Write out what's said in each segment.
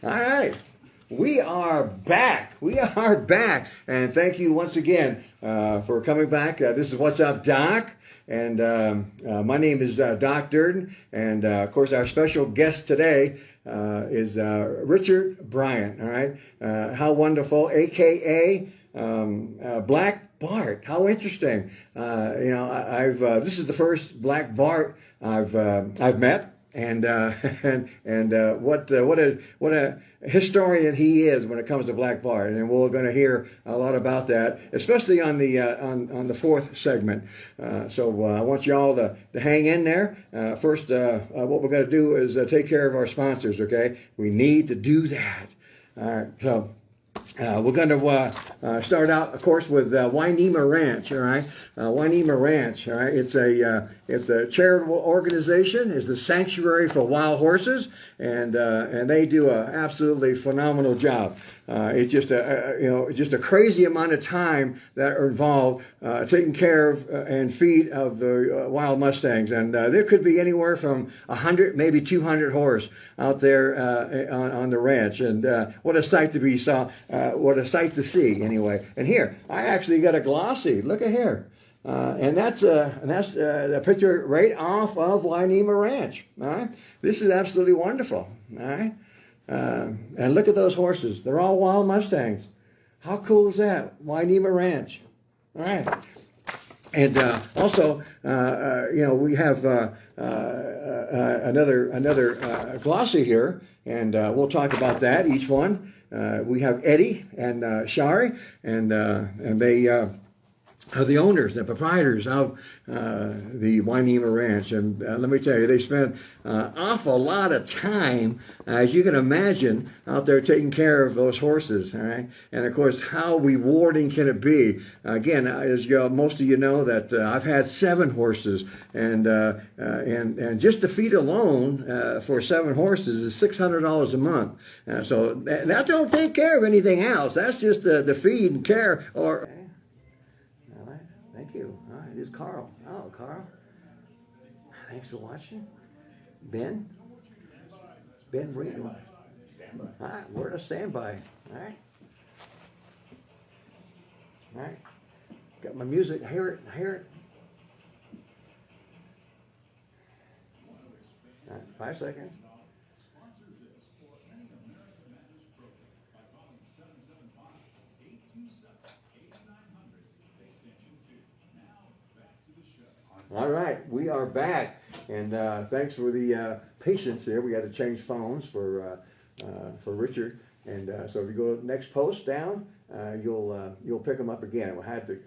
All right. We are back. We are back. And thank you once again for coming back. This is What's Up, Doc. And my name is Doc Durden. And of course, our special guest today is Richard Bryan. All right. How wonderful, AKA Black Bart. How interesting. I've this is the first Black Bart I've met. And what a historian he is when it comes to Black Bart, and we're going to hear a lot about that, especially on the fourth segment. So I want you all to hang in there. First, what we're going to do is take care of our sponsors. Okay, we need to do that. All right, so. We're going to start out, of course, with Wainema Ranch. All right, Wainema Ranch. All right, it's a charitable organization. It's a sanctuary for wild horses, and they do a absolutely phenomenal job. It's just a crazy amount of time that are involved taking care of and feed of the wild mustangs, and there could be anywhere from 100, maybe 200 horse out there on the ranch, and what a sight to be saw. What a sight to see, anyway. And here, I actually got a glossy. Look at here. And that's the picture right off of Wainema Ranch. All right, this is absolutely wonderful. All right, and look at those horses. They're all wild mustangs. How cool is that? Wainema Ranch. All right, and also, we have another glossy here, and we'll talk about that each one. We have Eddie and Shari, and they are the owners, the proprietors of the Wainema Ranch. And let me tell you, they spend an awful lot of time, as you can imagine, out there taking care of those horses. All right, and of course, how rewarding can it be? Again, as most of you know, that I've had 7 horses, and just the feed alone for 7 horses is $600 a month. So that don't take care of anything else. That's just the feed and care. Or thank you. All right, here's Carl. Oh, Carl. Thanks for watching. Ben? Ben Reed. All right, we're to standby. All right. All right. Got my music. Hear it. All right, 5 seconds. All right, we are back, and thanks for the patience here. We had to change phones for Richard, and so if you go to the next post down, you'll pick them up again. We had to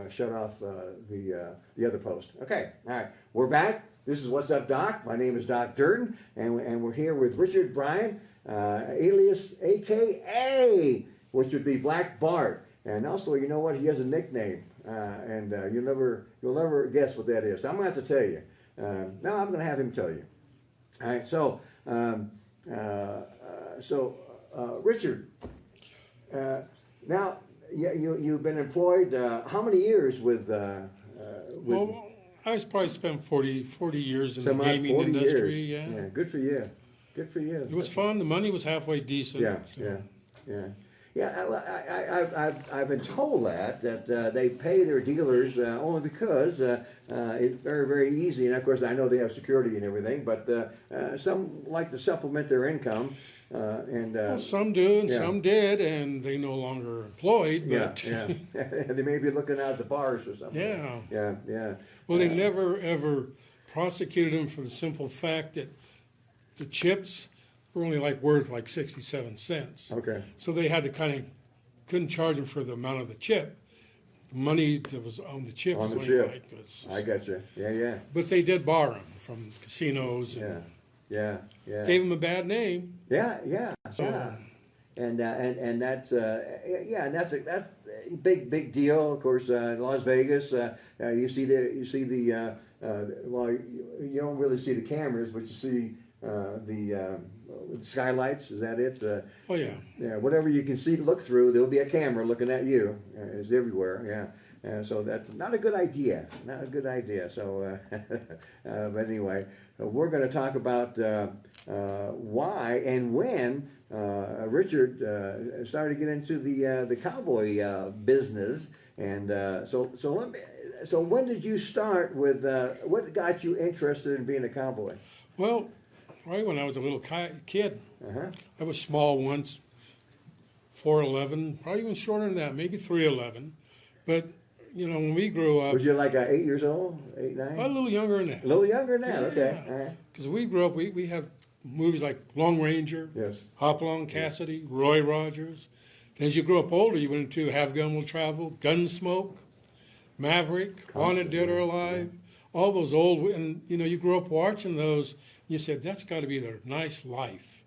shut off the other post. Okay, all right, we're back. This is What's Up, Doc. My name is Doc Durden, and we're here with Richard Bryan, alias AKA, which would be Black Bart, and also, you know what? He has a nickname. And you'll never guess what that is. So I'm going to have to tell you. No, I'm going to have him tell you. All right. So, Richard, now you've been employed how many years with? Well, I was probably spent 40 years in the gaming industry. Yeah. Good for you. Good for you. It was fun. The money was halfway decent. Yeah. Yeah, I've been told that they pay their dealers only because it's very, very easy. And of course, I know they have security and everything, but some like to supplement their income. Well, some do, and some did, and they no longer employed. But they may be looking out the bars or something. Yeah. Well, they never ever prosecuted them for the simple fact that the chips were only worth 67 cents. Okay. So they had to couldn't charge them for the amount of the chip. The money that was on the chip was only I got you. Yeah. But they did borrow them from casinos. And Yeah. Gave them a bad name. Yeah. And that's that's a big deal. Of course, in Las Vegas, you see the well, you don't really see the cameras, but you see the skylights. Is that it? Oh yeah. Yeah. Whatever you can see to look through, there'll be a camera looking at you. It's everywhere. Yeah. So that's not a good idea. Not a good idea. So, but anyway, we're going to talk about why and when Richard started to get into the cowboy business. And so when did you start with? What got you interested in being a cowboy? Well, right when I was a little kid, I was small once, 4'11", probably even shorter than that, maybe 3'11". But when we grew up, Was you like 8 years old, 8, 9? a little younger than that. A little younger than that. Okay. All right. Because we grew up, we have movies like Lone Ranger, Yes. Hopalong Cassidy, Roy Rogers. Then as you grew up older, you went into Have Gun Will Travel, Gunsmoke, Maverick, Wanted Dead or Alive, all those old, and you grew up watching those, and you said, that's got to be their nice life.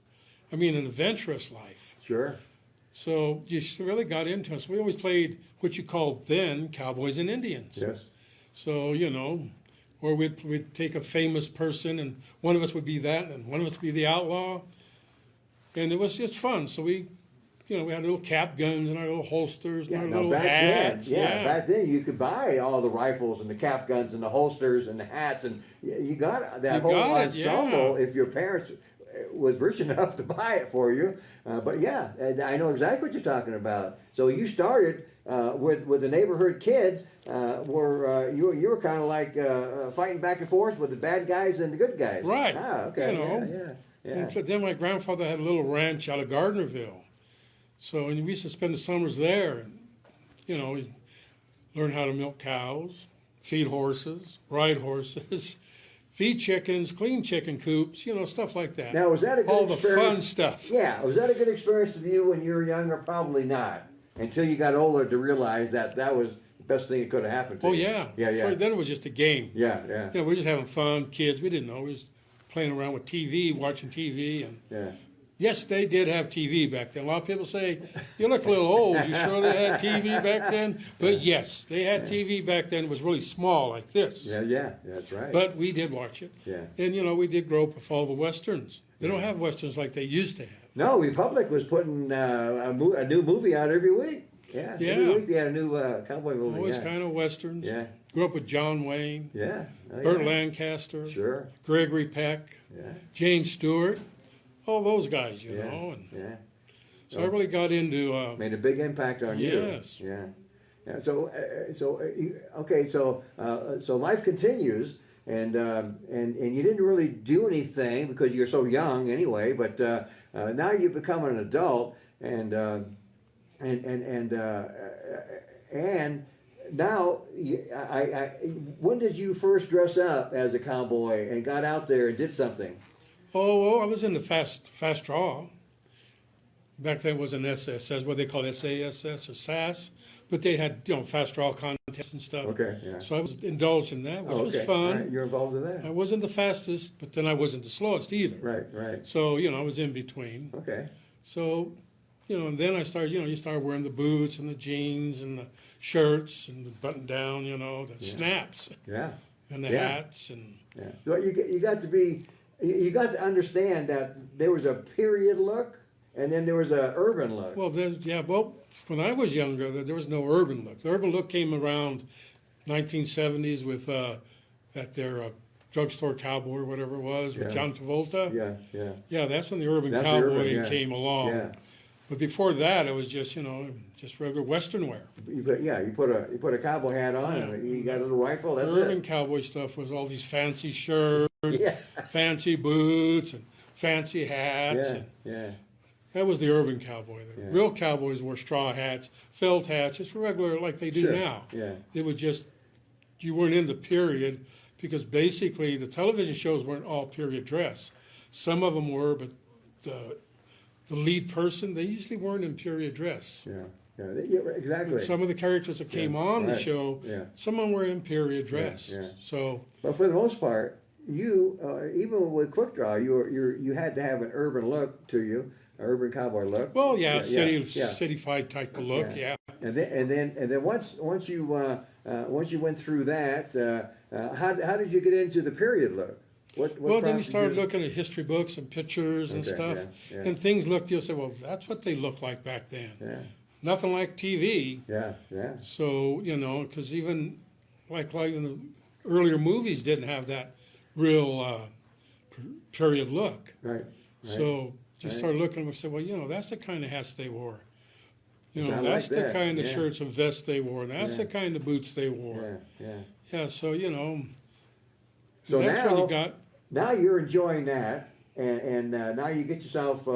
I mean, an adventurous life. Sure. So you really got into it. So we always played what you called then cowboys and Indians. Yes. So, or we'd take a famous person, and one of us would be that, and one of us would be the outlaw. And it was just fun. So we had little cap guns and our little holsters and our little hats. Back then you could buy all the rifles and the cap guns and the holsters and the hats, and you got that whole ensemble if your parents was rich enough to buy it for you. But yeah, I know exactly what you're talking about. So you started with the neighborhood kids, where you were kind of like fighting back and forth with the bad guys and the good guys. Right. Ah, okay. Yeah. And so then my grandfather had a little ranch out of Gardnerville. So and we used to spend the summers there, and we learn how to milk cows, feed horses, ride horses, feed chickens, clean chicken coops, stuff like that. Now, was that a good experience? All the fun stuff. Yeah, was that a good experience with you when you were younger? Probably not. Until you got older to realize that was the best thing that could have happened to you. Oh, yeah. Then it was just a game. Yeah. We were just having fun, kids. We didn't know. We was playing around with TV, watching TV. And yes, they did have TV back then. A lot of people say, you look a little old. You sure they had TV back then? But yes, they had TV back then. It was really small like this. Yeah, that's right. But we did watch it. Yeah. And, we did grow up with all the Westerns. They don't have Westerns like they used to have. No, Republic was putting a new movie out every week. Yeah. Every week they had a new cowboy movie. Always kind of Westerns. Yeah. Grew up with John Wayne. Yeah. Burt Lancaster. Sure. Gregory Peck. Yeah. James Stewart. All those guys, know. And so I really got into... made a big impact on you. Yes. Yeah. So life continues, and you didn't really do anything because you're so young anyway. But now you've become an adult, and now when did you first dress up as a cowboy and got out there and did something? Oh, well, I was in the fast draw. Back then it was an SSS, what they call SASS or SAS, but they had fast draw contests and stuff. Okay, yeah. So I was indulged in that, which was fun. Right, you're involved in that. I wasn't the fastest, but then I wasn't the slowest either. Right. So I was in between. Okay. So and then I started. You start wearing the boots and the jeans and the shirts and the button down. The snaps. Yeah. And the hats and. Yeah. So you got to understand that there was a period look, and then there was an urban look. Well, when I was younger, there was no urban look. The urban look came around 1970s with at their drugstore cowboy or whatever it was with John Travolta. Yeah. Yeah, that's when the urban cowboy came along. Yeah. But before that, it was just just regular Western wear. You put a cowboy hat on, and you got a little rifle. That's urban cowboy stuff was all these fancy shirts, fancy boots, and fancy hats. That was the urban cowboy. The real cowboys wore straw hats, felt hats, just regular like they do now. Yeah. It was just, you weren't in the period because basically the television shows weren't all period dress. Some of them were, but the lead person, they usually weren't in period dress. Yeah, exactly. But some of the characters that came on the show, some of them were in period dress. Yeah. So, but for the most part, you even with quick draw, you had to have an urban look to you, an urban cowboy look. Well, cityfied type of look, And then once you went through that, how did you get into the period look? What then you started looking at history books and pictures and stuff, and things looked. You'll say, well, that's what they looked like back then. Yeah. nothing like TV. Yeah, yeah. So, because even like in the earlier movies didn't have that real period look. Right. So you right. start looking and say, well, that's the kind of hats they wore. I That's like the that. kind of Yeah. shirts and vests they wore, and that's Yeah. the kind of boots they wore. Yeah. Yeah, so So that's when you got. now you're enjoying that, and now you get yourself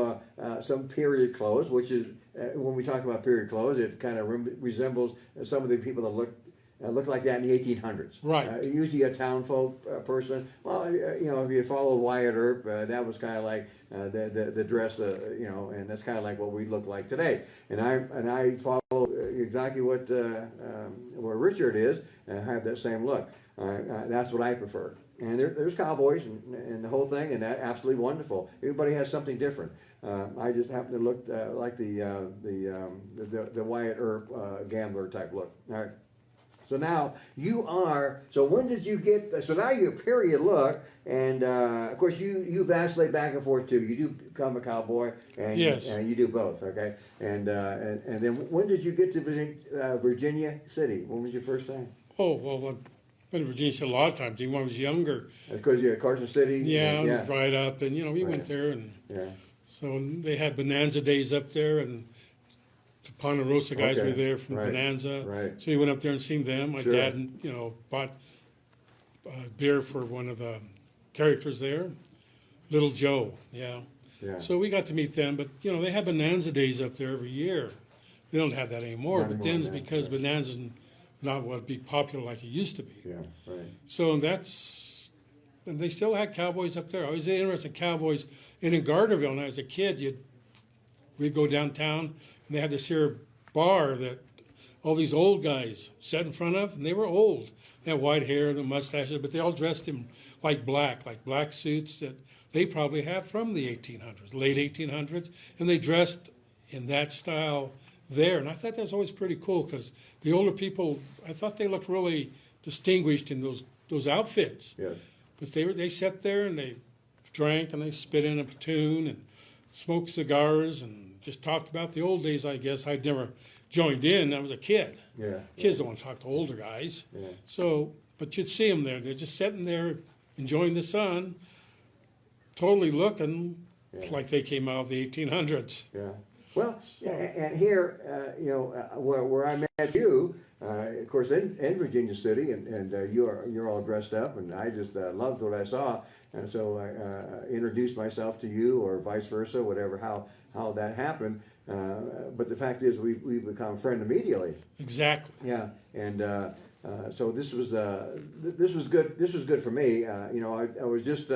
some period clothes, which is when we talk about period clothes, it kind of resembles some of the people that look like that in the 1800s. Right. Usually a town folk person. Well, if you follow Wyatt Earp, that was kind of like the dress, and that's kind of like what we look like today. And I follow exactly what where Richard is, and have that same look. That's what I prefer. And there's cowboys and the whole thing, and that's absolutely wonderful. Everybody has something different. I just happen to look like the Wyatt Earp gambler type look. All right. So now so when did you get, so now you're period look, and of course you vacillate back and forth too. You do become a cowboy, and Yes. you do both, okay? And then when did you get to Virginia City? When was your first time? Oh, well, I've been to Virginia City a lot of times, even when I was younger. Because you're at Carson City? Yeah, right up, and we Right. went there, and Yeah. so they had Bonanza days up there, and the Ponderosa guys Okay. were there from Right. Bonanza. Right. So we went up there and seen them. My Sure. dad, bought beer for one of the characters there, Little Joe. Yeah. Yeah. So we got to meet them, but they had Bonanza days up there every year. They don't have that anymore, Not but anymore, then it's yeah, because yeah. Bonanza's not what be popular like it used to be. Yeah, right. So and they still had cowboys up there. I was interested in cowboys. And in Gardnerville, when I was a kid, we'd go downtown, and they had this here bar that all these old guys sat in front of, and they were old. They had white hair and mustaches, but they all dressed in like black suits that they probably have from the 1800s, late 1800s, and they dressed in that style there. And I thought that was always pretty cool because the older people, I thought they looked really distinguished in those outfits. Yes. But they sat there and they drank and they spit in a platoon and smoked cigars and just talked about the old days, I guess. I'd never joined in. I was a kid. Yeah. Kids don't want to talk to older guys. Yeah. So, but you'd see them there. They're just sitting there enjoying the sun, totally looking like they came out of the 1800s. Yeah. Well, and here, where I met you, of course, in Virginia City, and you're all dressed up, and I just loved what I saw, and so I introduced myself to you, or vice versa, whatever, how that happened. But the fact is, we become friends immediately. Exactly. Yeah, and so this was good. This was good for me. I was just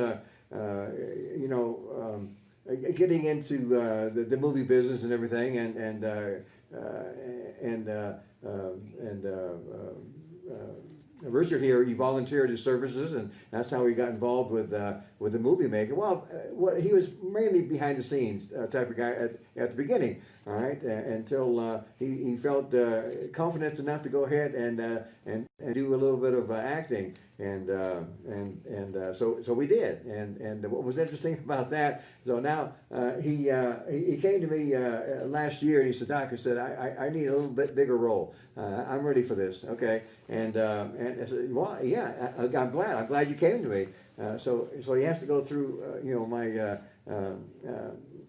getting into the movie business and everything, and Richard here, he volunteered his services, and that's how he got involved with the movie making. Well, he was mainly behind the scenes type of guy at the beginning, all right, until he felt confident enough to go ahead and do a little bit of acting, and so we did. And what was interesting about that? So now he came to me last year, and he said, "Doc," I said, I need a little bit bigger role. I'm ready for this, okay? And I said, "Well, yeah, I'm glad you came to me." So he has to go through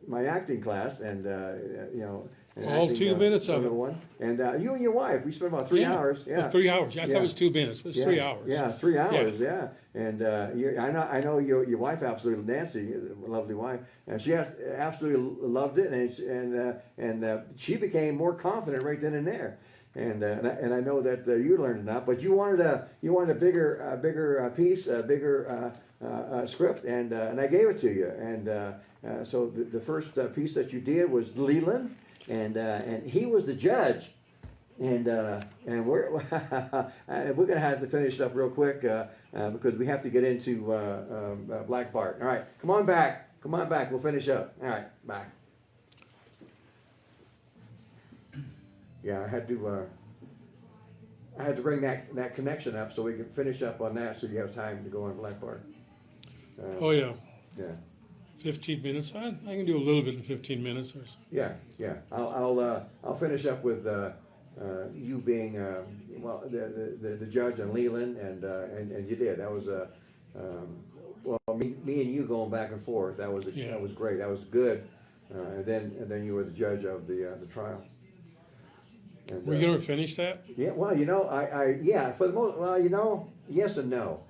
my acting class, and all acting, 2 minutes of it. one. And you and your wife, we spent about 3 hours. Yeah, 3 hours. I thought it was 2 minutes, but it's 3 hours. Yeah, 3 hours. Yeah, and I know your wife absolutely, Nancy, a lovely wife, and she absolutely loved it, and she became more confident right then and there. And I know that you learned enough, but you wanted a bigger piece, a bigger script, and I gave it to you. And so the first piece that you did was Leland, and he was the judge. And we're we're gonna have to finish up real quick because we have to get into Black Bart. All right, come on back. We'll finish up. All right, bye. Yeah, I had to bring that connection up so we can finish up on that, so you have time to go on Black Bart. Oh yeah. Yeah. 15 minutes. I can do a little bit in 15 minutes or so. Yeah, yeah. I'll finish up with you being well the judge on Leland, and you did. That was well, me and you going back and forth. That was Yeah. that was great. That was good. And then you were the judge of the trial. And, Were you going to finish that? yeah, well, you know, I yeah, for the most, well, you know, yes and no.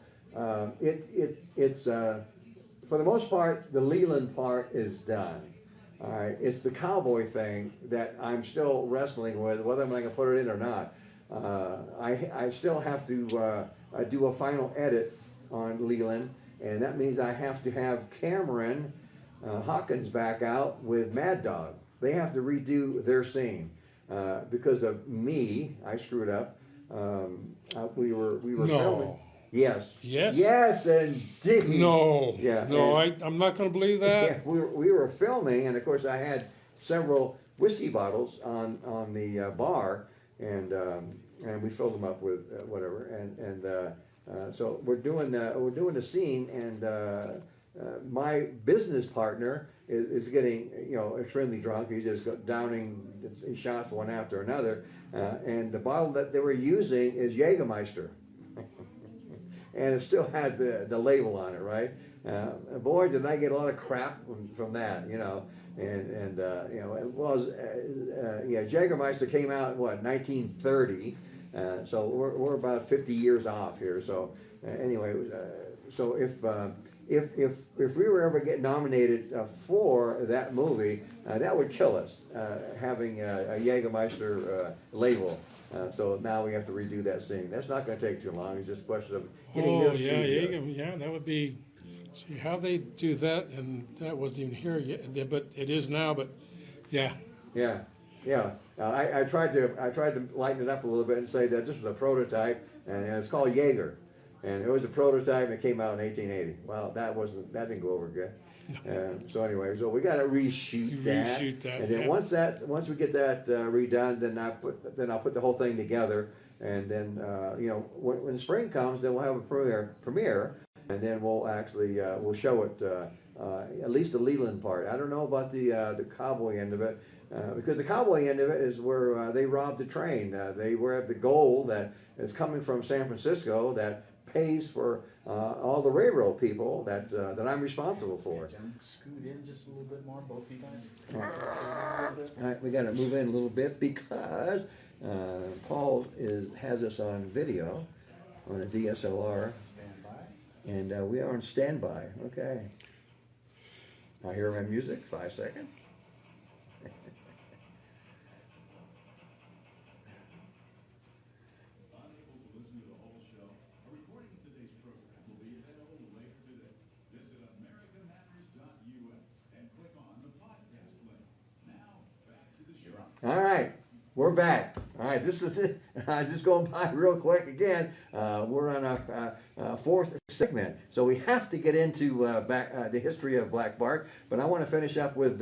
It's for the most part, the Leland part is done. All right, it's the cowboy thing that I'm still wrestling with, whether I'm going to put it in or not. I still have to do a final edit on Leland, and that means I have to have Cameron Hawkins back out with Mad Dog. They have to redo their scene. Because of me, I screwed up. We were No. filming. Yes. Yes? Yes, indeed. No. Yeah. No, and- I'm not going to believe that. yeah, we were filming, and of course I had several whiskey bottles on the bar, and we filled them up with whatever, and so we're doing the scene, and my business partner is getting extremely drunk. He's just downing shots one after another, and the bottle that they were using is Jägermeister. And it still had the label on it, right? Boy, did I get a lot of crap from that, and it was Jägermeister came out in what 1930, so we're about 50 years off here. So anyway, so if we were ever get nominated for that movie, that would kill us having a Jägermeister label. So now we have to redo that scene. That's not going to take too long. It's just a question of getting Oh, this yeah, together. yeah, that would be. See how they do that, and that wasn't even here yet, but it is now. But yeah, Yeah, yeah. I tried to lighten it up a little bit and say that this was a prototype, and it's called Jaeger, and it was a prototype and it came out in 1880. Well, that didn't go over good. So anyway, so we got to reshoot that. Reshoot that, and then yeah. once we get that redone, then I'll put the whole thing together, and then when spring comes, then we'll have a premiere, and then we'll actually we'll show it at least the Leland part. I don't know about the cowboy end of it. Because the cowboy end of it is where they robbed the train. They were the gold that is coming from San Francisco that pays for all the railroad people that I'm responsible for. Gentlemen, scoot in just a little bit more, both of you guys. All right, we got to move in a little bit because Paul has us on video on a DSLR, Stand by. and we are on standby. Okay. I hear my music. 5 seconds. All right, we're back. All right, this is it. I was just going by real quick again. We're on our fourth segment, so we have to get into the history of Black Bart. But I want to finish up with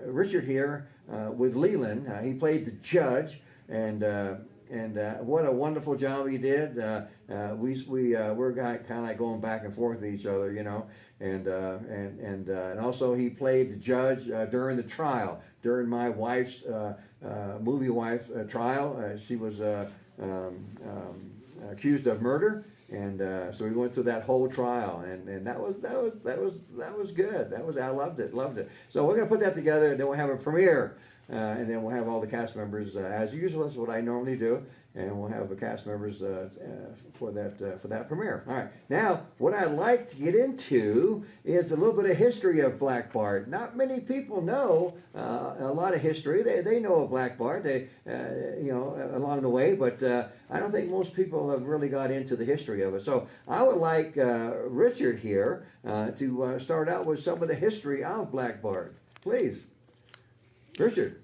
Richard here with Leland. He played the judge, and what a wonderful job he did. We're kind of like going back and forth with each other, and also he played the judge during the trial, during my wife's movie wife's trial. She was accused of murder, and so we went through that whole trial, and that was good. I loved it. So we're gonna put that together, and then we'll have a premiere. And then we'll have all the cast members as usual. That's what I normally do, and we'll have the cast members for that premiere. All right. Now, what I'd like to get into is a little bit of history of Black Bart. Not many people know a lot of history. They know of Black Bart. Along the way, but I don't think most people have really got into the history of it. So I would like Richard here to start out with some of the history of Black Bart, please. Richard.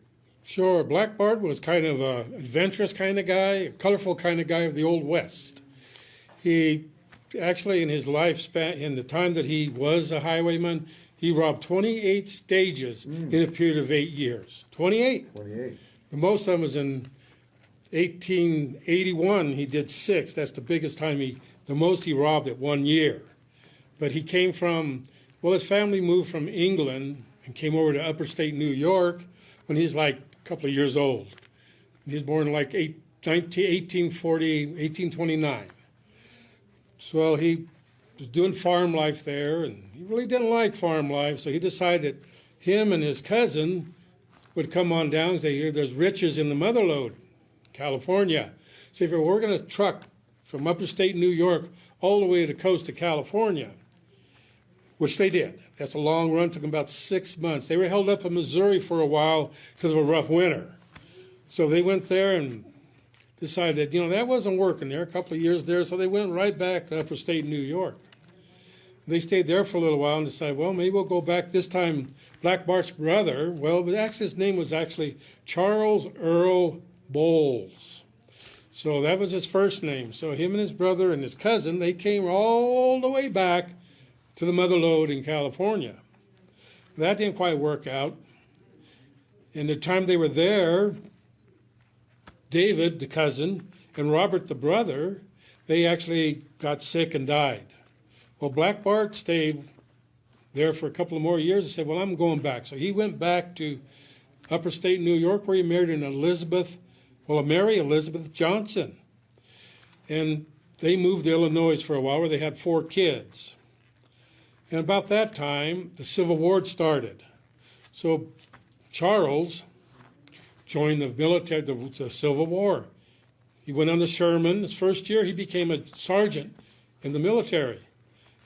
sure. Black Bart was kind of an adventurous kind of guy, a colorful kind of guy of the Old West. He actually, in his lifespan, in the time that he was a highwayman, he robbed 28 stages in a period of 8 years. 28. 28. The most of them was in 1881. He did 6. That's the biggest time the most he robbed at 1 year. But he came from Well, his family moved from England and came over to upstate New York when he's like a couple of years old. He was born like 1840, 1829. So he was doing farm life there, and he really didn't like farm life, so he decided him and his cousin would come on down and say, here, there's riches in the Motherlode, California. So if we're going to truck from upstate New York all the way to the coast of California, which they did. That's a long run, took them about 6 months. They were held up in Missouri for a while because of a rough winter. So they went there and decided that, that wasn't working there, a couple of years there, so they went right back to upstate New York. They stayed there for a little while and decided, well, maybe we'll go back this time. Black Bart's brother, well, but actually his name was actually Charles Earl Bowles. So that was his first name. So him and his brother and his cousin, they came all the way back to the Motherlode in California. That didn't quite work out. And the time they were there, David, the cousin, and Robert, the brother, they actually got sick and died. Well, Black Bart stayed there for a couple of more years and said, well, I'm going back. So he went back to upstate New York where he married Mary Elizabeth Johnson. And they moved to Illinois for a while where they had 4 kids. And about that time, the Civil War started. So Charles joined the military, the Civil War. He went under Sherman. His first year, he became a sergeant in the military.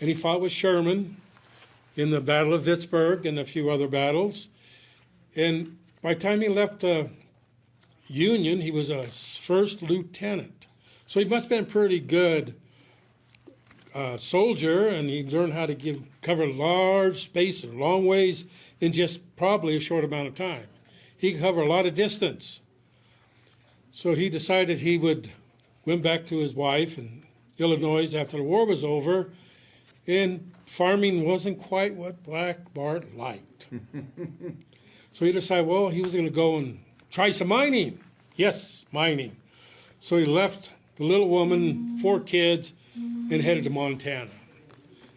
And he fought with Sherman in the Battle of Vicksburg and a few other battles. And by the time he left the Union, he was a first lieutenant. So he must have been pretty good soldier, and he learned how to cover large spaces, long ways, in just probably a short amount of time. He could cover a lot of distance. So he decided he went back to his wife in Illinois after the war was over, and farming wasn't quite what Black Bart liked. So he decided, well, he was going to go and try some mining. Yes, mining. So he left the little woman, 4 kids, and headed to Montana.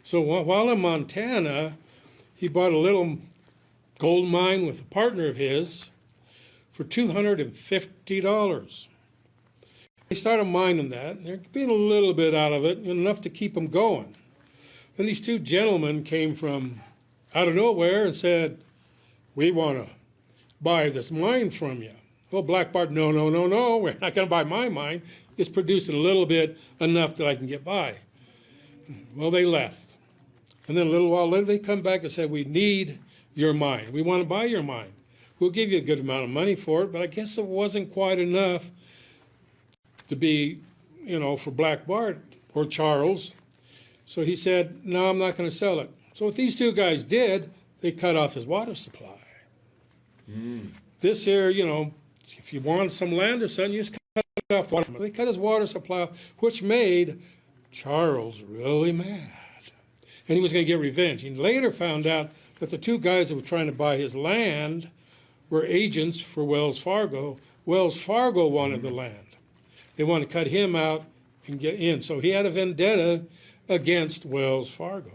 So while in Montana, he bought a little gold mine with a partner of his for $250. They started mining that, and they're getting a little bit out of it, enough to keep them going. Then these 2 gentlemen came from out of nowhere and said, we want to buy this mine from you. Well, Black Bart, no, we're not going to buy my mine. It's producing a little bit, enough that I can get by. Well, they left. And then a little while later, they come back and said, we need your mine. We want to buy your mine. We'll give you a good amount of money for it, but I guess it wasn't quite enough to be, for Black Bart or Charles. So he said, no, I'm not going to sell it. So what these 2 guys did, they cut off his water supply. This here, if you want some land or something, you just cut off the water. They cut his water supply, which made Charles really mad. And he was going to get revenge. He later found out that the 2 guys that were trying to buy his land were agents for Wells Fargo. Wells Fargo wanted the land. They wanted to cut him out and get in. So he had a vendetta against Wells Fargo.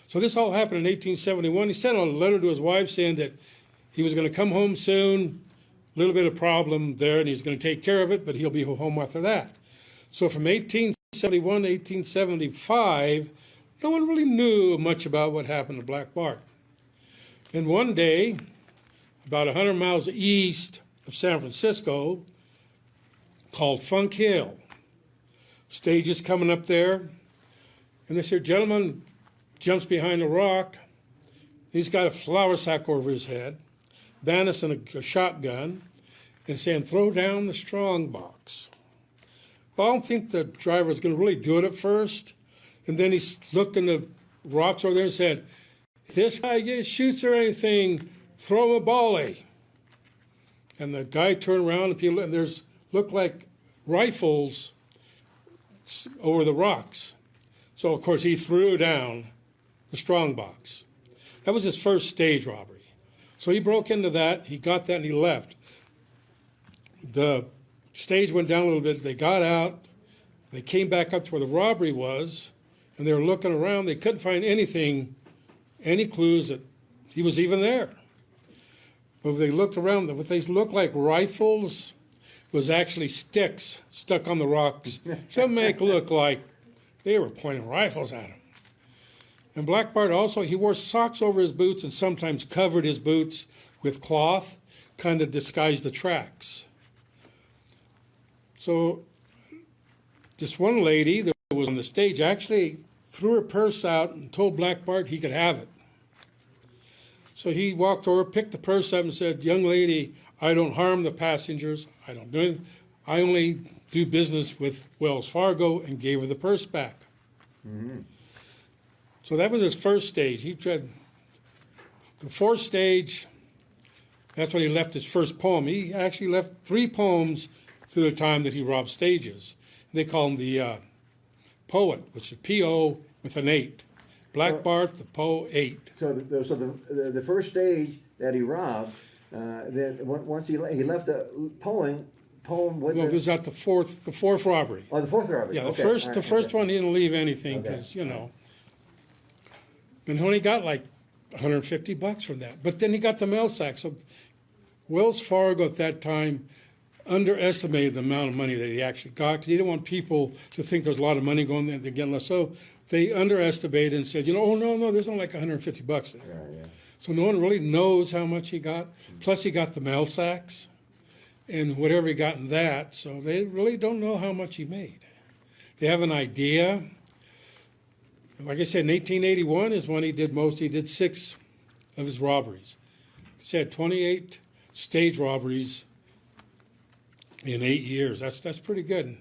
So this all happened in 1871. He sent a letter to his wife saying that he was going to come home soon, a little bit of problem there, and he's going to take care of it, but he'll be home after that. So from 1871 to 1875, no one really knew much about what happened to Black Bart. And one day, about 100 miles east of San Francisco, called Funk Hill, stage is coming up there, and this here gentleman jumps behind a rock. He's got a flour sack over his head, Bannis and a shotgun, and saying, throw down the strong box. Well, I don't think the driver was going to really do it at first. And then he looked in the rocks over there and said, if this guy shoots or anything, throw him a volley. And the guy turned around, and there's looked like rifles over the rocks. So, of course, he threw down the strong box. That was his first stage robbery. So he broke into that, he got that, and he left. The stage went down a little bit. They got out. They came back up to where the robbery was, and they were looking around. They couldn't find anything any clues that he was even there. But when they looked around, what they looked like rifles was actually sticks stuck on the rocks to make it look like they were pointing rifles at him. And Black Bart also, he wore socks over his boots and sometimes covered his boots with cloth, kind of disguised the tracks. So this one lady that was on the stage actually threw her purse out and told Black Bart he could have it. So he walked over, picked the purse up and said, "Young lady, I don't harm the passengers. I don't do it. I only do business with Wells Fargo," and gave her the purse back. Mm-hmm. So that was his first stage. He tried the fourth stage. That's when he left his first poem. He actually left 3 poems through the time that he robbed stages. They call him the poet, which is P-O with an 8. Black Bart, the Poet. So the first stage that he robbed, then once he left the poem with Well, it was at the fourth robbery. Oh, the fourth robbery. Yeah, okay. the first one he didn't leave anything because, you know. And he only got like $150 from that. But then he got the mail sack. So Wells Fargo at that time underestimated the amount of money that he actually got because he didn't want people to think there's a lot of money going there. They're getting less. So they underestimated and said, oh, no, there's only like $150 there. Yeah. So no one really knows how much he got. Plus he got the mail sacks and whatever he got in that. So they really don't know how much he made. They have an idea. Like I said, in 1881 is when he did most. He did 6 of his robberies. He said 28 stage robberies in 8 years. That's pretty good.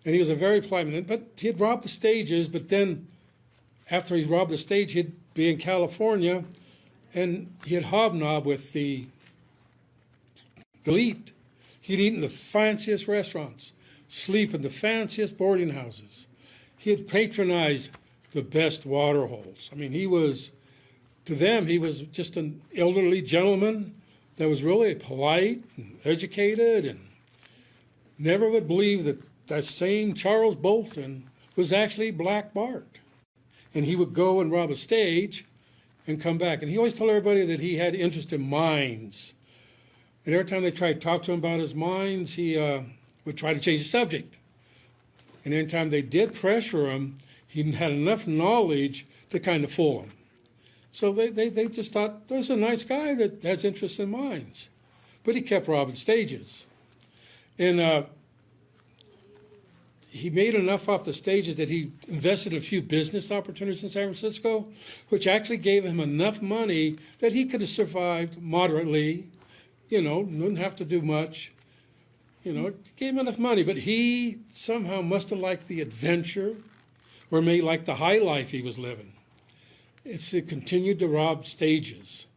And he was a very polite man. But he had robbed the stages, but then after he robbed the stage, he'd be in California, and he had hobnobbed with the elite. He'd eat in the fanciest restaurants, sleep in the fanciest boarding houses. He had patronized the best water holes. I mean, to them, he was just an elderly gentleman that was really polite and educated and never would believe that same Charles Bolton was actually Black Bart. And he would go and rob a stage and come back. And he always told everybody that he had interest in mines. And every time they tried to talk to him about his mines, he would try to change the subject. And every time they did pressure him, he had enough knowledge to kind of fool them. So they just thought, there's a nice guy that has interest in mines. But he kept robbing stages. And he made enough off the stages that he invested in a few business opportunities in San Francisco, which actually gave him enough money that he could have survived moderately, wouldn't have to do much. It gave him enough money. But he somehow must have liked the adventure or maybe liked the high life he was living. It continued to rob stages.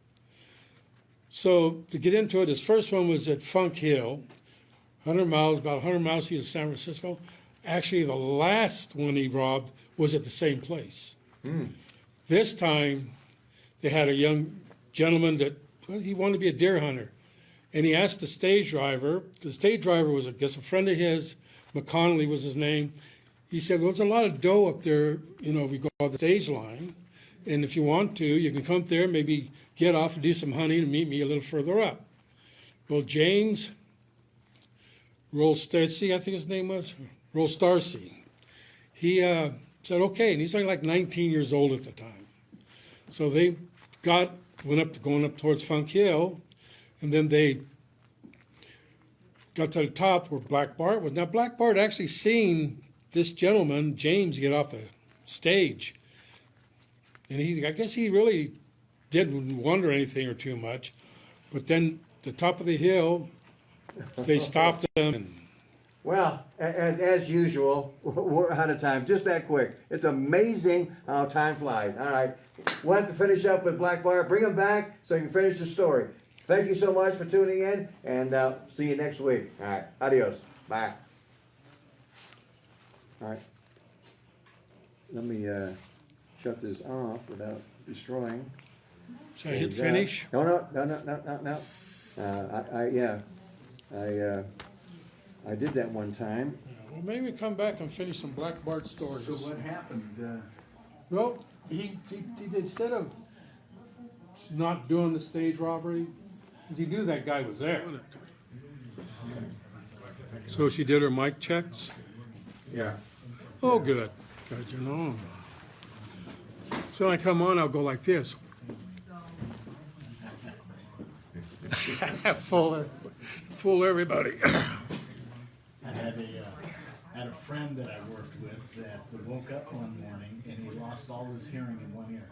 So to get into it, his first one was at Funk Hill, about 100 miles east of San Francisco. Actually, the last one he robbed was at the same place. This time, they had a young gentleman he wanted to be a deer hunter. And he asked the stage driver was, I guess, a friend of his, McConnelly was his name. He said, well, there's a lot of doe up there, if we go on the stage line. And if you want to, you can come up there, maybe get off and do some hunting and meet me a little further up. Well, James Rolstacy, I think his name was, Rolstacy, he said, okay, and he's only like 19 years old at the time. So they going up towards Funk Hill, and then they got to the top where Black Bart was. Now, Black Bart actually seen this gentleman, James, get off the stage. And I guess he really didn't wonder anything or too much. But then the top of the hill, they stopped him. Well, as usual, we're out of time. Just that quick. It's amazing how time flies. All right. We'll have to finish up with Black Bart. Bring him back so you can finish the story. Thank you so much for tuning in, and see you next week. All right. Adios. Bye. All right. Let me shut this off without destroying. Should I hit finish? No. I did that one time. Well, maybe come back and finish some Black Bart stories. So what happened? Well, he did, instead of she's not doing the stage robbery. Because he knew that guy was there. So she did her mic checks. Yeah. Oh, good. Good, you know. So when I come on, I'll go like this. Fool everybody. I had a friend that I worked with that woke up one morning and he lost all his hearing in one ear.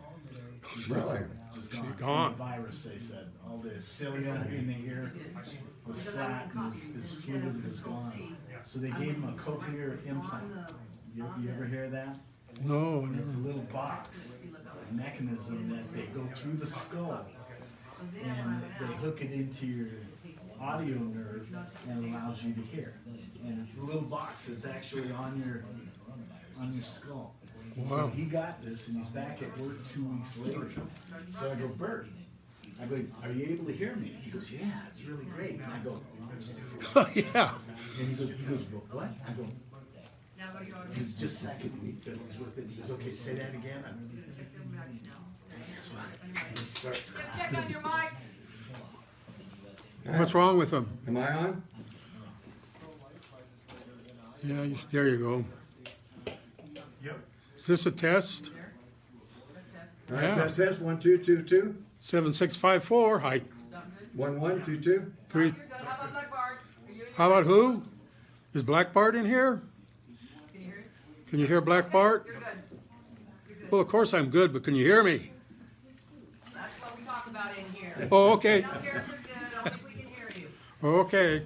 Really? Just gone. Gone. From the virus, they said. All the cilia in the ear was flat and his fluid was gone. So they gave him a cochlear implant. You ever hear that? No, And it's a no. little box, a mechanism that they go through the skull and they hook it into your audio nerve and allows you to hear. And it's a little box that's actually on your skull. So Wow. he got this and he's back at work 2 weeks later. So I go, Bert, I go, are you able to hear me? He goes, yeah, it's really great. And I go, Yeah. and he goes, well, what? I go, just a second, and he fiddles with it. He goes, okay, say that again. And he starts Check on your mics. What's wrong with him? Am I on? Yeah, there you go. Yep. Is this a test? All right, Yeah. test. 1, 2, 2, 2. 7654. Hi. 1, 1, 2, 2. 3. You're good. How about Black Bart? Are you in your How about microphones? who? Is Black Bart in here? Can you hear it? Can you hear Black Bart? You're good. You're good. Well, of course I'm good, but can you hear me? That's what we talk about in here. Oh, I okay. don't care if you're good. Only if we can hear you. Okay.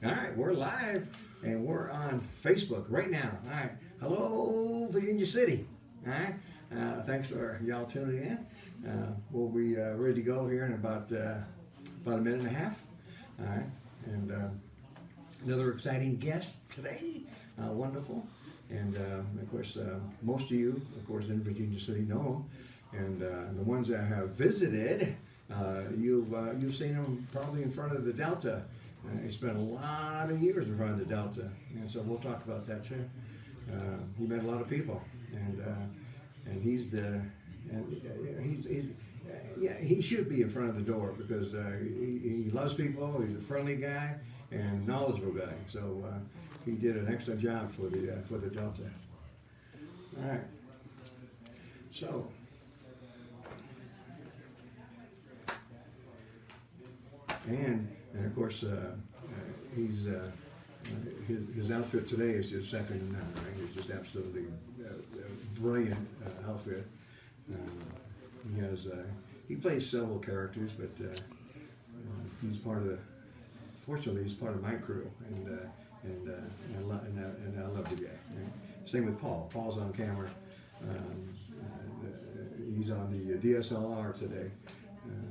All right, we're live and we're on Facebook right now. All right, hello, Virginia City. All right, thanks for y'all tuning in. We'll be ready to go here in about a minute and a half. All right, and another exciting guest today. Wonderful, and of course, most of you, of course, in Virginia City know him, and the ones that have visited, you've seen him probably in front of the Delta. He spent a lot of years in front of the Delta, and so we'll talk about that too. He met a lot of people, and he's he should be in front of the door because he loves people. He's a friendly guy and knowledgeable guy. So he did an excellent job for the Delta. All right. So. And of course, he's his outfit today is just second to none. Right? It's just absolutely brilliant outfit. He plays several characters, but he's part of fortunately, he's part of my crew, and I love the guy. Right? Same with Paul. Paul's on camera. He's on the DSLR today,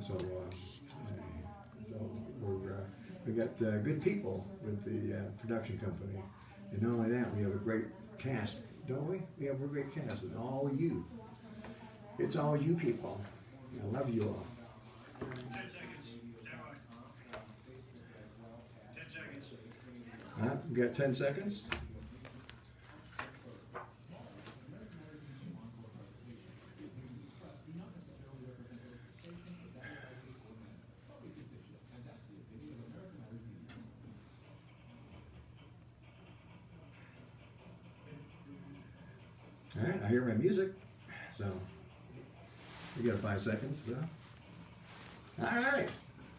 so we got good people with the production company, and not only that, we have a great cast, don't we? We have a great cast. It's all you. It's all you people. I love you all. 10 seconds. Stand by. 10 seconds. All right, we got 10 seconds. All right, I hear my music, so we got 5 seconds. So. All right,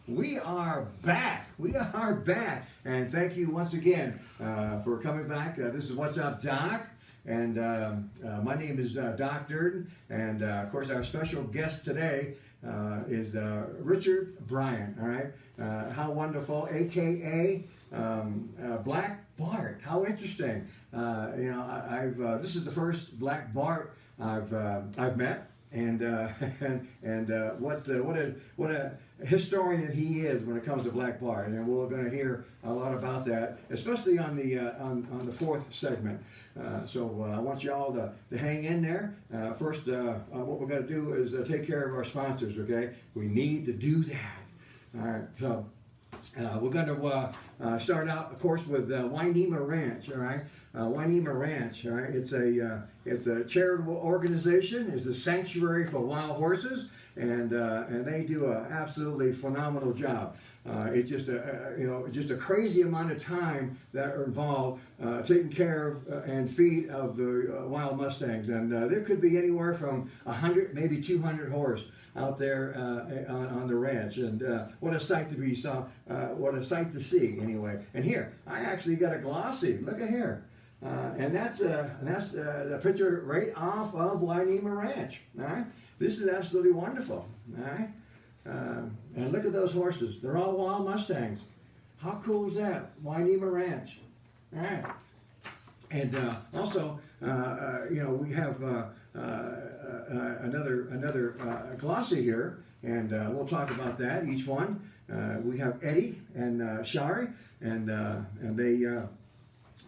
we are back. We are back, and thank you once again for coming back. This is What's Up, Doc, and my name is Doc Durden, and of course our special guest today is Richard Bryan. All right, how wonderful, aka Black Bart. How interesting. This is the first Black Bart I've met, and what a historian he is when it comes to Black Bart, and we're going to hear a lot about that, especially on the fourth segment. So I want you all to hang in there. First, what we're going to do is take care of our sponsors. Okay, we need to do that. All right, so. We're going to start out, of course, with Wainema Ranch. All right, Wainema Ranch. All right, it's It's a charitable organization. It's a sanctuary for wild horses, and they do an absolutely phenomenal job. It's just just a crazy amount of time that are involved taking care of and feed of the wild mustangs, and there could be anywhere from 100, maybe 200 horse out there on the ranch, and what a sight to be saw! What a sight to see, anyway. And here, I actually got a glossy. Look at here. And that's the picture right off of Wainema Ranch. All right, this is absolutely wonderful. All right, and look at those horses. They're all wild mustangs. How cool is that? Wainema Ranch. All right, and also, we have another glossy here, and we'll talk about that. Each one. We have Eddie and Shari, and they.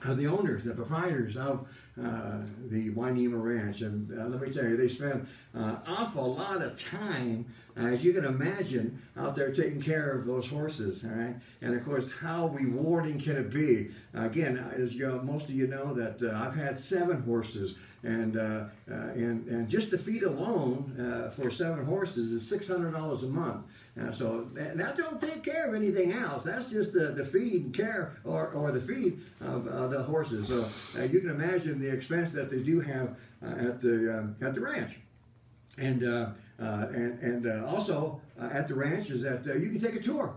The owners, the proprietors of the Wainema Ranch, and let me tell you, they spend an awful lot of time, as you can imagine, out there taking care of those horses. All right, and of course, how rewarding can it be? Again, as most of you know, that I've had 7 horses, and just the feed alone for 7 horses is $600 a month. So that don't take care of anything else. That's just the feed and care, or the feed of the horses. So you can imagine the expense that they do have at the ranch, and also at the ranch is that you can take a tour.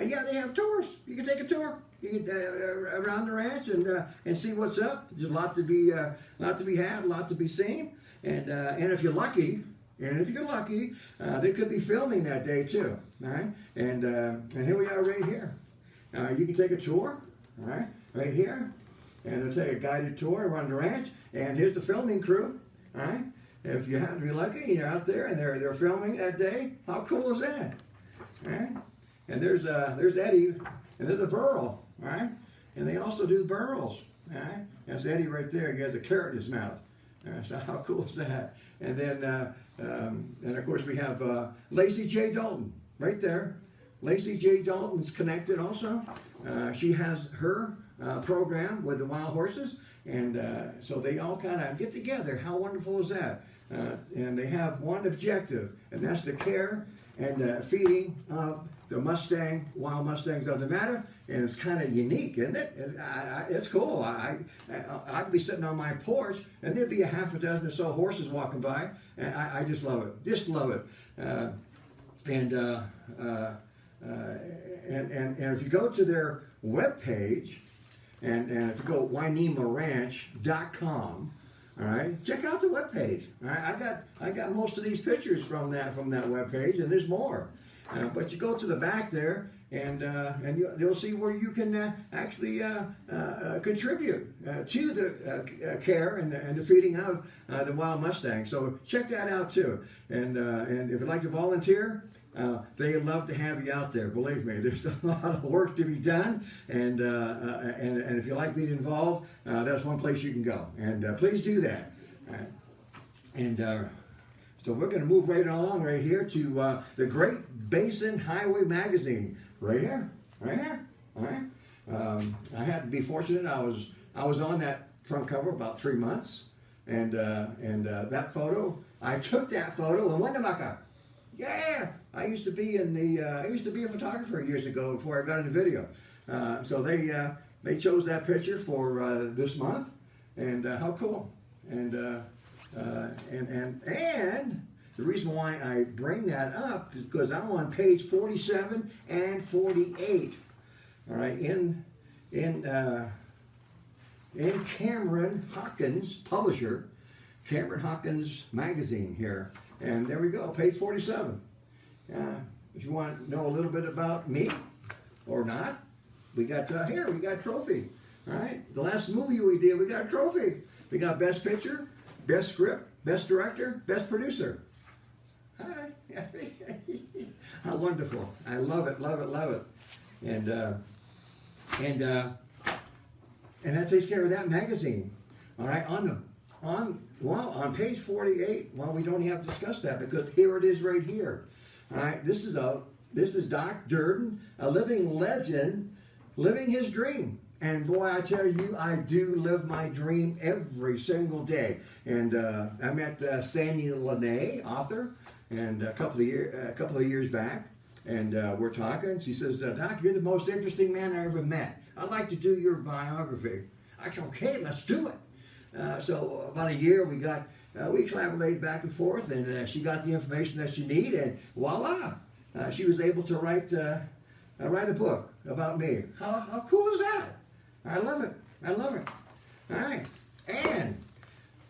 Yeah, they have tours. You can take a tour. You can around the ranch and see what's up. There's a lot to be had, a lot to be seen, and if you're lucky. And if you're lucky, they could be filming that day too. All right, and here we are right here. You can take a tour, all right here, and they'll take a guided tour around the ranch. And here's the filming crew. All right, if you happen to be lucky, you're out there and they're filming that day. How cool is that? All right, and there's Eddie, and there's a burro. All right, and they also do burros. All right, that's Eddie right there. He has a carrot in his mouth. So how cool is that? And then, and of course, we have Lacey J. Dalton right there. Lacey J. Dalton's connected also. She has her program with the wild horses, and so they all kind of get together. How wonderful is that? And they have one objective, and that's the care and feeding of the wild Mustangs of Nevada, and it's kind of unique, isn't it? It's cool. I'd be sitting on my porch, and there'd be a half a dozen or so horses walking by, and I just love it. Just love it. And if you go to their webpage, and if you go WaineemaRanch.com, all right, check out the webpage. All right, I got most of these pictures from that webpage, and there's more. But you go to the back there, and you'll see where you can actually contribute to the care and the feeding of the wild Mustang. So check that out too. And if you'd like to volunteer, they love to have you out there. Believe me, there's a lot of work to be done, and if you like being involved, that's one place you can go. And please do that. And so we're going to move right along right here to the Great Basin Highway Magazine. Right here. All right. I had to be fortunate. I was on that front cover about 3 months, and that photo. I took that photo in Winnemucca. Yeah, I used to be a photographer years ago before I got into video. So they chose that picture for this month, and how cool. And the reason why I bring that up is because I'm on page 47 and 48. All right, in Cameron Hawkins, publisher, Cameron Hawkins magazine here. And there we go, page 47. If you want to know a little bit about me or not, we got here, we got a trophy. All right, the last movie we did, we got a trophy. We got best picture, best script, best director, best producer. All right, how wonderful! I love it, love it, love it. And that takes care of that magazine. All right, on page 48. Well, we don't have to discuss that because here it is right here. All right, this is Doc Durden, a living legend, living his dream. And boy, I tell you, I do live my dream every single day. And I met Sandy Lene, author, and a couple of years back, and we're talking. She says, "Doc, you're the most interesting man I ever met. I'd like to do your biography." I said, "Okay, let's do it." So about a year, we collaborated back and forth, and she got the information that she needed, and voila, she was able to write a book about me. How cool is that? I love it. I love it. All right. And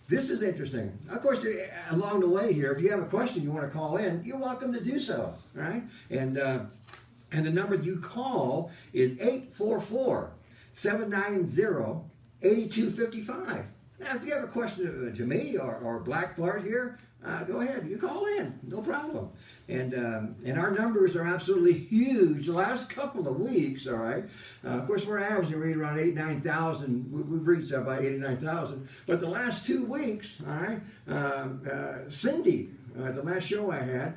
this is interesting. Of course, along the way here, if you have a question you want to call in, you're welcome to do so. All right. And the number you call is 844-790-8255. Now, if you have a question to me or Black Bart here, go ahead. You call in. No problem. And our numbers are absolutely huge. The last couple of weeks, all right. Of course, we're averaging around 9,000. We've reached about 89,000. But the last 2 weeks, all right, Cindy, the last show I had,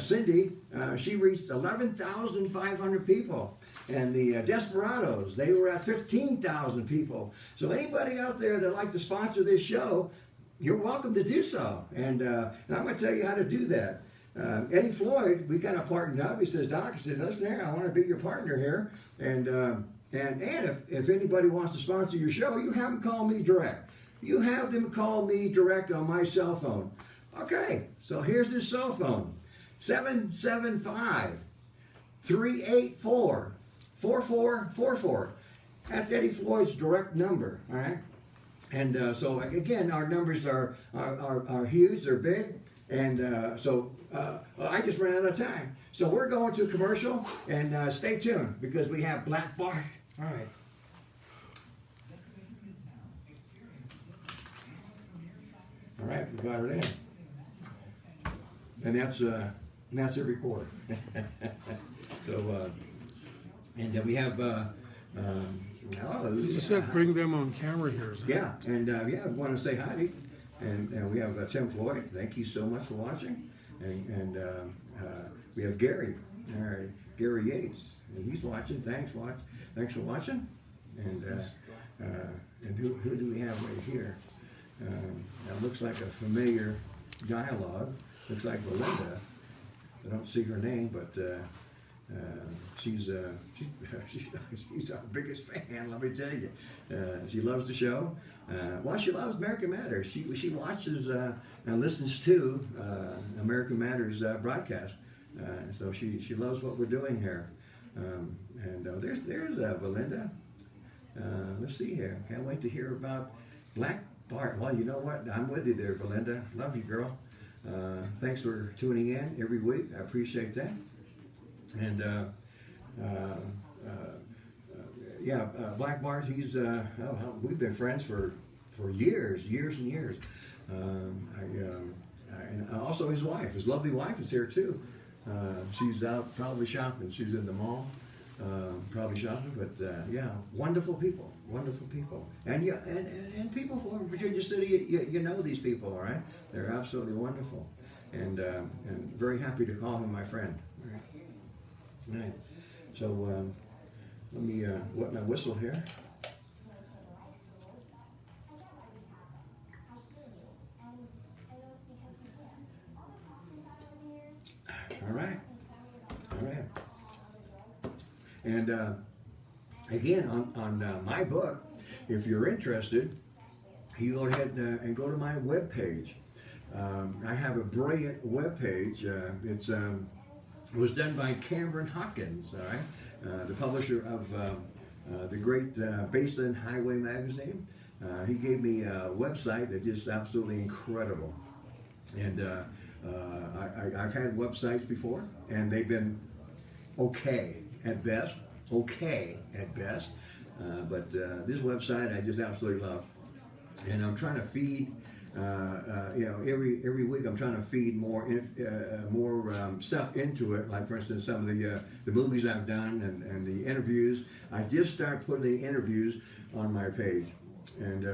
Cindy, she reached 11,500 people. And the Desperados, they were at 15,000 people. So anybody out there that like to sponsor this show, you're welcome to do so. And I'm going to tell you how to do that. Eddie Floyd, we kind of partnered up. He says, "Doc," I said, "Listen here, I want to be your partner here. And if anybody wants to sponsor your show, you have them call me direct. You have them call me direct on my cell phone." Okay, so here's his cell phone. 775-384-4444. That's Eddie Floyd's direct number, all right? And so, again, our numbers are huge, they're big. And I just ran out of time. So we're going to a commercial, and stay tuned because we have Black Bart. All right. All right, we got it in. And that's every quarter. So, and then we have, You said bring them on camera here. Yeah, and I want to say hi. And we have Tim Floyd. Thank you so much for watching. And we have Gary Yates. And he's watching. Thanks for watching. And who do we have right here? That looks like a familiar dialogue. Looks like Belinda. I don't see her name, but she's our biggest fan. Let me tell you, she loves the show. She loves American Matters. She watches and listens to American Matters broadcast. So she loves what we're doing here. There's Belinda. Let's see here. Can't wait to hear about Black Bart. Well, you know what? I'm with you there, Belinda. Love you, girl. Thanks for tuning in every week. I appreciate that. And Black Bart, he's we've been friends for years and years. And also his wife, his lovely wife, is here too. She's out probably shopping. She's in the mall, probably shopping. But wonderful people, and people from Virginia City. You know these people, all right? They're absolutely wonderful, and very happy to call him my friend. All right. So let me wet my whistle here. All right. And again, on my book, if you're interested, you go ahead and go to my webpage. I have a brilliant webpage. It was done by Cameron Hawkins, all right, the publisher of the great Baseline Highway magazine. He gave me a website that is absolutely incredible. And I've had websites before, and they've been okay at best. But this website I just absolutely love. And I'm trying to feed, every week I'm trying to feed more stuff into it. Like, for instance, some of the movies I've done and the interviews. I just started putting the interviews on my page. And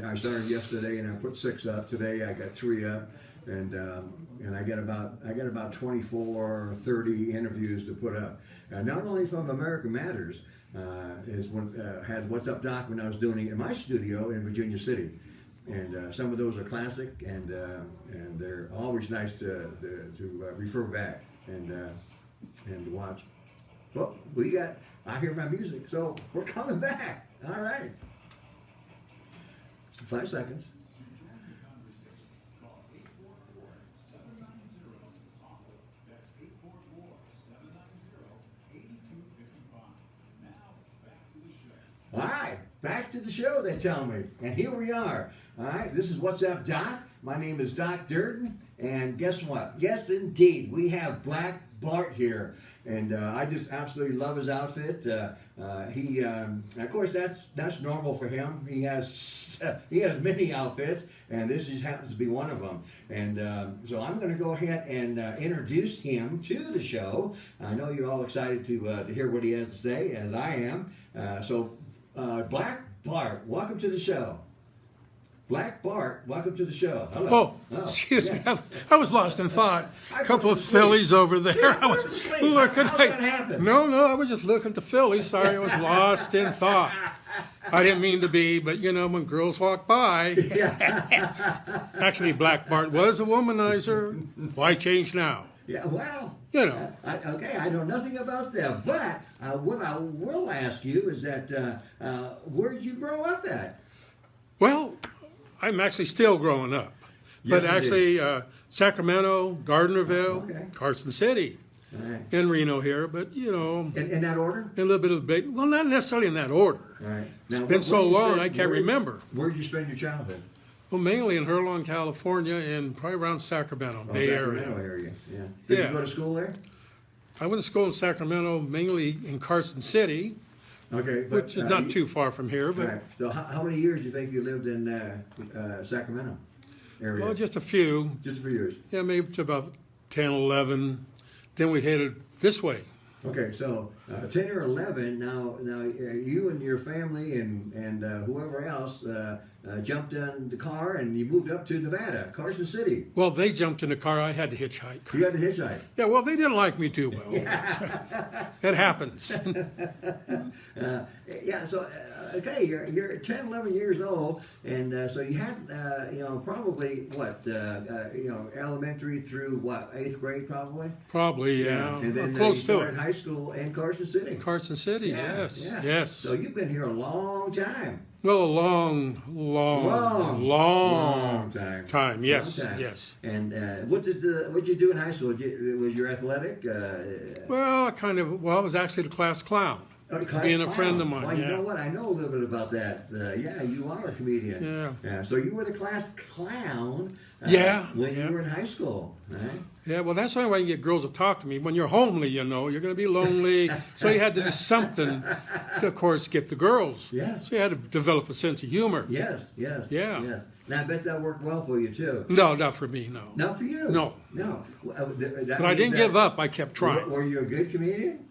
I started yesterday, and I put 6 up. Today I got 3 up. and I get about 24 or 30 interviews to put up. Not only from America Matters, had What's Up Doc when I was doing it in my studio in Virginia City, and some of those are classic, and they're always nice to refer back and to watch. Well, I hear my music, so we're coming back. All right. 5 seconds. All right, back to the show, they tell me. And here we are. All right, this is What's Up, Doc. My name is Doc Durden. And guess what? Yes, indeed, we have Black Bart here. And I just absolutely love his outfit. Of course, that's normal for him. He has many outfits, and this just happens to be one of them. And so I'm going to go ahead and introduce him to the show. I know you're all excited to hear what he has to say, as I am. Black Bart, welcome to the show. Black Bart, welcome to the show. Hello. Oh, excuse me. I was lost in thought. I A couple put of you to sleep. fillies over there. Yeah, I was put you to sleep. looking. How's that happen? No, I was just looking at the fillies. Sorry, I was lost in thought. I didn't mean to be, but you know, when girls walk by. Actually, Black Bart was a womanizer. Why change now? Yeah, well, You know. I know nothing about that. But what I will ask you is that where did you grow up at? Well, I'm actually still growing up. Yes, But actually, Sacramento, Gardnerville, Okay. Carson City, All right. and Reno here. But, you know, In that order? a little bit of big, well, not necessarily in that order. All right. Now, It's been so long, I can't remember. Where did you spend your childhood? Well, mainly in Herlong, California, and probably around Sacramento, Bay Sacramento Area. area. Yeah. Did Yeah. you go to school there? I went to school in Sacramento, mainly in Carson City, Okay. But, which is not too far from here, All but right. So how many years do you think you lived in Sacramento area? well, just a few. Just a few years. Yeah, maybe to about 10, 11. Then we headed this way. Okay, so 10 or 11. Now you and your family and whoever else jumped in the car and you moved up to Nevada, Carson City. Well, they jumped in the car. I had to hitchhike. You had to hitchhike. Yeah, well, they didn't like me too well. It happens. Yeah. So okay, you're 10, 11 years old, and so you had probably what elementary through what 8th grade probably. Probably, yeah. And then Close you to started it. high school in Carson City. Carson City, Yeah, yes, yeah. yes. So you've been here a long time. Well, a long time. Yes, Long time. yes. And what did you do in high school? Was your athletic? Well, I was actually the class clown. Class Being a clown. friend of mine, Well, you yeah. know what? I know a little bit about that. Yeah, you are a comedian. Yeah. So you were the class clown. Yeah, When yeah. you were in high school, right? Yeah, well, that's the only way you can get girls to talk to me. When you're homely, you know, you're going to be lonely. So you had to do something to, of course, get the girls. Yes. So you had to develop a sense of humor. Yes. Yeah. Yes. Now I bet that worked well for you too. No, not for me, no. Not for you. No. But I didn't give up. I kept trying. Were you a good comedian?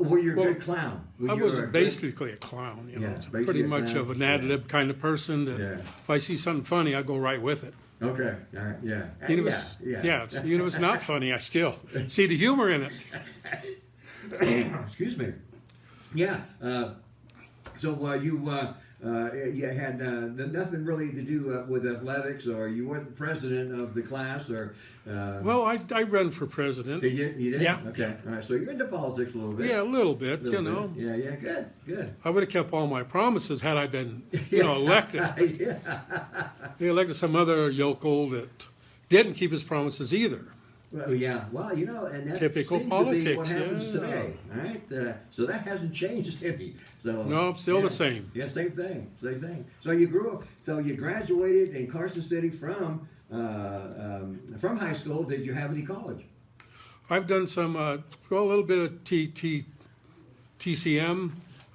Were you a Well, good clown? I was basically a clown, you know. Yeah, basically Pretty a much clown. of an ad-lib kind of person that Yeah. if I see something funny, I go right with it. Okay. All right. Yeah. Even if even if it's not funny, I still see the humor in it. Excuse me. Yeah. So you had nothing really to do with athletics, or you weren't the president of the class, or. Well, I ran for president. Did you? You did? Yeah. Okay. All right. So you're into politics a little bit. Yeah, a little bit, Little you know. bit. Yeah. Good. Good. I would have kept all my promises had I been, elected. Yeah. They elected some other yokel that didn't keep his promises either. Well, yeah. Well, and that Typical seems to be what politics, happens yeah. today. All right. So that hasn't changed any. So No, still yeah. the same. Yeah, same thing. Same thing. So you grew up. So you graduated in Carson City from high school. Did you have any college? I've done some, a little bit of TCM.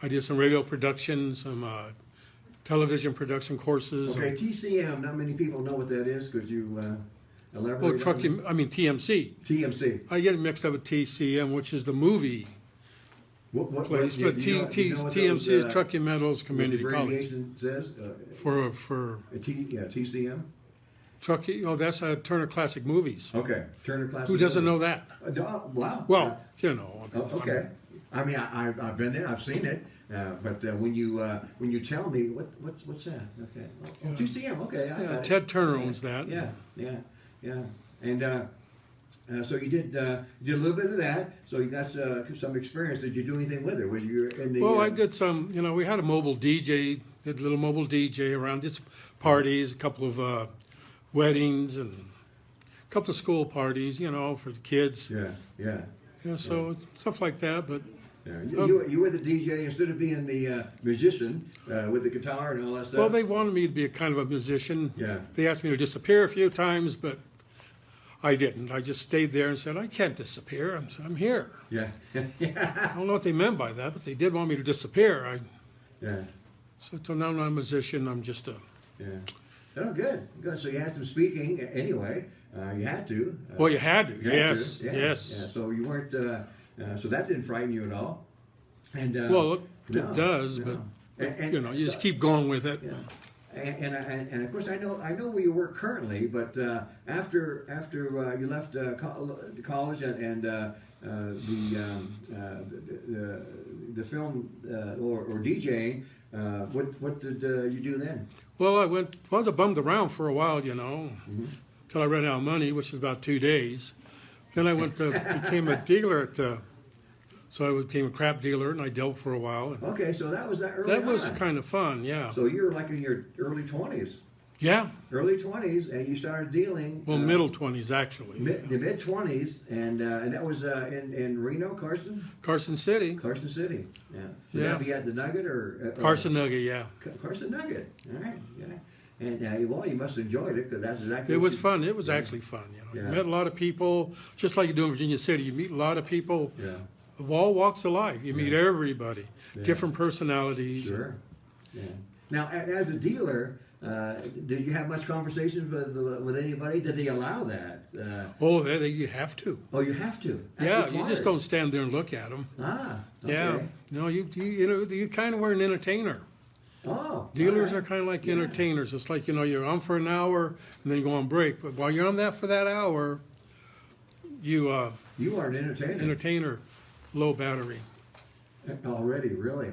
I did some radio production, some television production courses. Okay, TCM. Not many people know what that is. Could you elaborate? TMC. TMC. I get it mixed up with TCM, which is the movie What place, do but you know what TMC those, is Truckee Meadows what the Community College. abbreviation says? For TCM. Truckee, oh, that's Turner Classic Movies. Okay, Turner Classic. Who doesn't know Movies. that? Wow. Well, you know. Okay. I mean, I've been there. I've seen it. But when you tell me what's that? Okay. Oh, 2CM. Okay. I got it. Ted Turner owns that. Yeah. And so you did a little bit of that. So you got some experience. Did you do anything with it? Was you in the? Well, I did some. You know, we had a mobile DJ. Did a little mobile DJ around. Did some parties, a couple of weddings, and a couple of school parties. You know, for the kids. Yeah. So stuff like that. But Yeah. You were the DJ instead of being the musician with the guitar and all that stuff. well, they wanted me to be a kind of a musician. Yeah. They asked me to disappear a few times, but I didn't. I just stayed there and said, I can't disappear. I'm here. Yeah. I don't know what they meant by that, but they did want me to disappear. Yeah. So now I'm not a musician. I'm just a. Yeah. Oh, good. So you had some speaking anyway. You had to. Well, you had to. You had Yes. to. Yeah. Yes. Yeah. So you weren't. So that didn't frighten you at all. And Well, it no, does, no. but And you know, you so- just keep going with it. Yeah. And of course I know where you work currently, but after you left college and the film or DJing, what did you do then? Well, I was bummed around for a while, you know, until I ran out of money, which was about 2 days. Then I became a dealer so I became a crap dealer, and I dealt for a while. And Okay, so that was that early that was on. kind of fun, yeah. So you were like in your early 20s. Yeah, Early 20s, and you started dealing. well, middle 20s actually. The mid 20s, and that was in Reno, Carson City, Carson City. Yeah. Would Yeah. that be at the Nugget or Carson Nugget, yeah. Carson Nugget. All right. Yeah. And well, you must have enjoyed it because that's exactly. It what was you- fun. It was actually fun, you know. Yeah. You met a lot of people, just like you do in Virginia City. You meet a lot of people Yeah. of all walks of life. You meet everybody, Yeah. different personalities. Sure. Yeah. Now, as a dealer, did you have much conversations with anybody? Did they allow that? Oh, you have to. Oh, you have to. That's Yeah, you required. just don't stand there and look at them. Ah. Okay. Yeah, no, you kind of were an entertainer. Oh. Dealers all are right. kind of like Yeah. entertainers. It's like, you're on for an hour and then you go on break. But while you're on that for that hour, you You are an entertainer. entertainer, low battery. Already, really.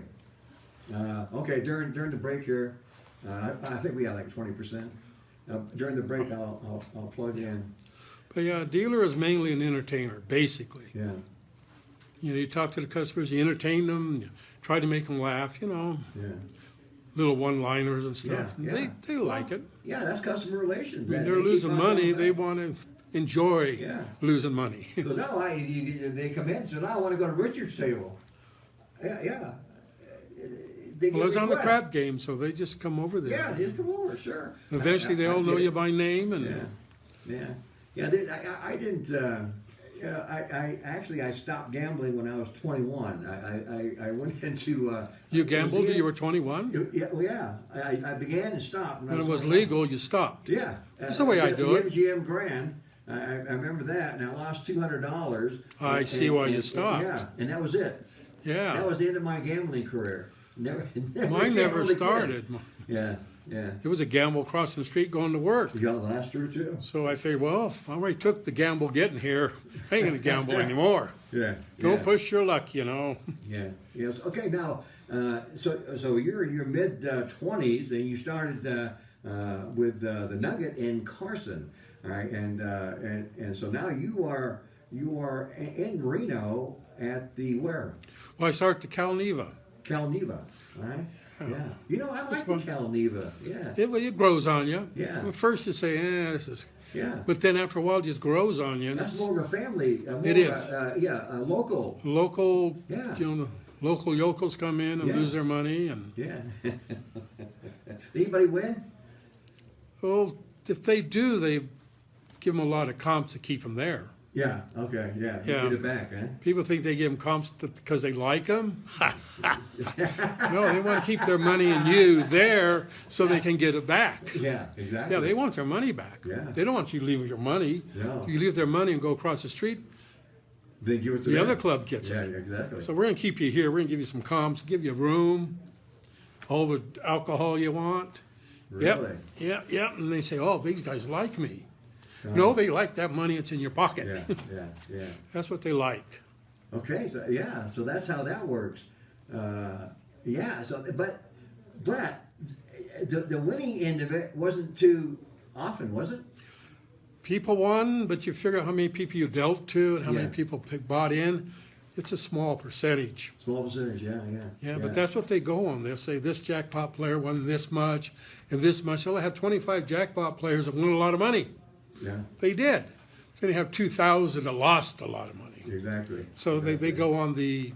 Okay, during the break here, I think we got like 20%. During the break, I'll plug in. But yeah, a dealer is mainly an entertainer, basically. Yeah. You talk to the customers, you entertain them, you try to make them laugh, Yeah. little one-liners and stuff. Yeah, And yeah. They like it. Yeah, that's customer relations. I mean, man. they're They keep losing on money, going they back. want to enjoy Yeah. losing money. So now they come in and say, I want to go to Richard's table. Yeah. They Well, get it's on the requests. crap game, so they just come over there. Yeah, they just come over, sure. Eventually, they all know get you it. by name, and Yeah. I didn't. I stopped gambling when I was 21. I went into. you gambled till you were 21. Yeah. I began and stopped. When it was 21. legal, you stopped. Yeah. That's the way I do it. The MGM Grand. I remember that, and I lost $200. I see why you stopped. Yeah, and that was it. Yeah. That was the end of my gambling career. Never Mine never gambled again. started. Yeah. It was a gamble crossing the street going to work. Yeah, that's true too. So I figured, well, if I already took the gamble getting here, I ain't going to gamble anymore. Yeah. Don't push your luck, Yeah. Yes. Okay. Now, so you're in your mid 20s, and you started with the Nugget in Carson, all right, and so now you are in Reno at the where? Well, I started to Calneva. Calneva, all right. Yeah. You know, I like the fun. Calneva. Yeah. It grows on you. Yeah. At first you say, this is... Yeah. But then after a while it just grows on you. And That's it's more of a family. More It is. A local. local, Yeah. the local yokels come in and Yeah. lose their money. And, Yeah. Anybody win? well, if they do, they give them a lot of comps to keep them there. Yeah. Okay. Yeah. You Yeah. get it back, huh? People think they give them comps because they like them. No, they want to keep their money in you there so they can get it back. Yeah. Exactly. Yeah, they want their money back. Yeah. They don't want you to leave your money. No. You leave their money and go across the street, Then give it to the them. other club gets Yeah. it. Exactly. So we're going to keep you here. We're going to give you some comps, give you a room, all the alcohol you want. Really? Yep. And they say, oh, these guys like me. No, they like that money. It's in your pocket. Yeah. That's what they like. Okay, so that's how that works. But the winning end of it wasn't too often, was it? People won, but you figure out how many people you dealt to and how many Yeah. people bought in. It's a small percentage. Small percentage, yeah. But that's what they go on. They'll say this jackpot player won this much and this much. So they had 25 jackpot players that won a lot of money. Yeah, They did. Then you have 2,000 that lost a lot of money. exactly. So they go on the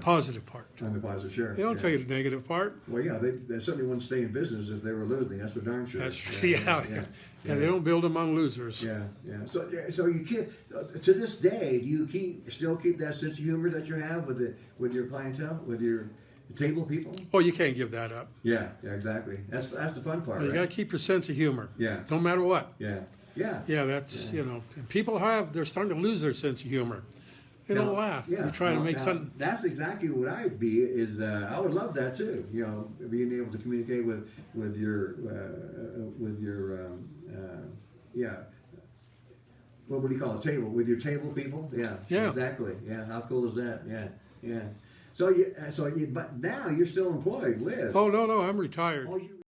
positive part. On the positive, sure. They don't tell you the negative part. Well, yeah, they certainly wouldn't stay in business if they were losing. That's for darn sure. That's true. Yeah, they don't build among losers. Yeah. So you keep to this day. Do you still keep that sense of humor that you have with your clientele, with your table people? Oh, you can't give that up. Yeah, exactly. That's the fun part. You Right? got to keep your sense of humor. Yeah. No matter what. Yeah. Yeah, that's, and people they're starting to lose their sense of humor. They don't laugh. Yeah. You try to make now, something. That's exactly what I'd be. I would love that too. Being able to communicate with your what would you call it? Table with your table people. Yeah. Exactly. Yeah. How cool is that? Yeah. But now you're still employed with. Oh, no, I'm retired. Oh, you